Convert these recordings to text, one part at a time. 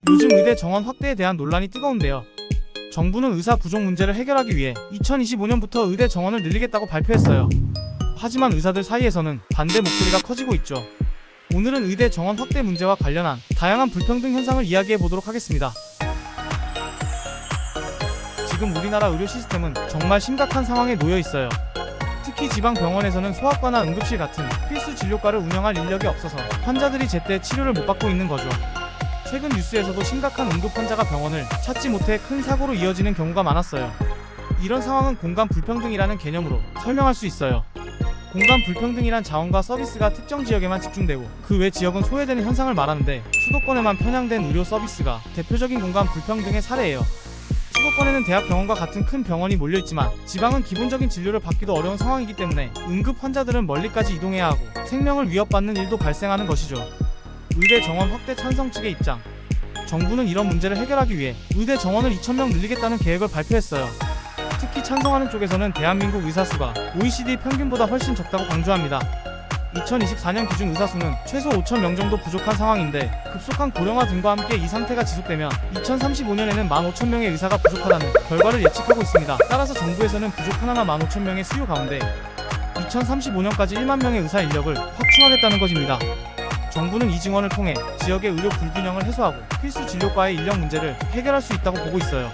요즘 의대 정원 확대에 대한 논란이 뜨거운데요. 정부는 의사 부족 문제를 해결하기 위해 2025년부터 의대 정원을 늘리겠다고 발표했어요. 하지만 의사들 사이에서는 반대 목소리가 커지고 있죠. 오늘은 의대 정원 확대 문제와 관련한 다양한 불평등 현상을 이야기해 보도록 하겠습니다. 지금 우리나라 의료 시스템은 정말 심각한 상황에 놓여 있어요. 특히 지방 병원에서는 소아과나 응급실 같은 필수 진료과를 운영할 인력이 없어서 환자들이 제때 치료를 못 받고 있는 거죠. 최근 뉴스에서도 심각한 응급 환자가 병원을 찾지 못해 큰 사고로 이어지는 경우가 많았어요. 이런 상황은 공간 불평등이라는 개념으로 설명할 수 있어요. 공간 불평등이란 자원과 서비스가 특정 지역에만 집중되고 그 외 지역은 소외되는 현상을 말하는데, 수도권에만 편향된 의료 서비스가 대표적인 공간 불평등의 사례예요. 수도권에는 대학병원과 같은 큰 병원이 몰려있지만 지방은 기본적인 진료를 받기도 어려운 상황이기 때문에 응급 환자들은 멀리까지 이동해야 하고 생명을 위협받는 일도 발생하는 것이죠. 의대 정원 확대 찬성 측의 입장. 정부는 이런 문제를 해결하기 위해 의대 정원을 2,000명 늘리겠다는 계획을 발표했어요. 특히 찬성하는 쪽에서는 대한민국 의사 수가 OECD 평균보다 훨씬 적다고 강조합니다. 2024년 기준 의사 수는 최소 5,000명 정도 부족한 상황인데, 급속한 고령화 등과 함께 이 상태가 지속되면 2035년에는 15,000명의 의사가 부족하다는 결과를 예측하고 있습니다. 따라서 정부에서는 부족한 하나 15,000명의 수요 가운데 2035년까지 1만 명의 의사 인력을 확충하겠다는 것입니다. 정부는 이 증원을 통해 지역의 의료 불균형을 해소하고 필수 진료과의 인력 문제를 해결할 수 있다고 보고 있어요.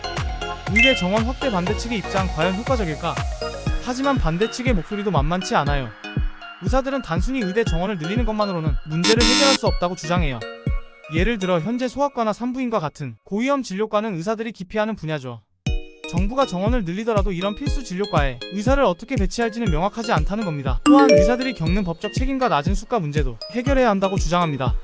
의대 정원 확대 반대 측의 입장, 과연 효과적일까? 하지만 반대 측의 목소리도 만만치 않아요. 의사들은 단순히 의대 정원을 늘리는 것만으로는 문제를 해결할 수 없다고 주장해요. 예를 들어 현재 소아과나 산부인과 같은 고위험 진료과는 의사들이 기피하는 분야죠. 정부가 정원을 늘리더라도 이런 필수 진료과에 의사를 어떻게 배치할지는 명확하지 않다는 겁니다. 또한 의사들이 겪는 법적 책임과 낮은 수가 문제도 해결해야 한다고 주장합니다.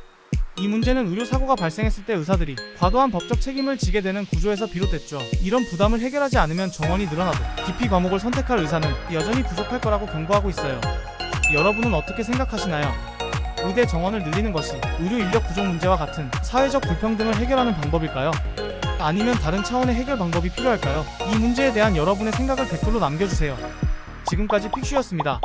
이 문제는 의료사고가 발생했을 때 의사들이 과도한 법적 책임을 지게 되는 구조에서 비롯됐죠. 이런 부담을 해결하지 않으면 정원이 늘어나도 기피 과목을 선택할 의사는 여전히 부족할 거라고 경고하고 있어요. 여러분은 어떻게 생각하시나요? 의대 정원을 늘리는 것이 의료 인력 부족 문제와 같은 사회적 불평등을 해결하는 방법일까요? 아니면 다른 차원의 해결 방법이 필요할까요? 이 문제에 대한 여러분의 생각을 댓글로 남겨주세요. 지금까지 픽슈였습니다.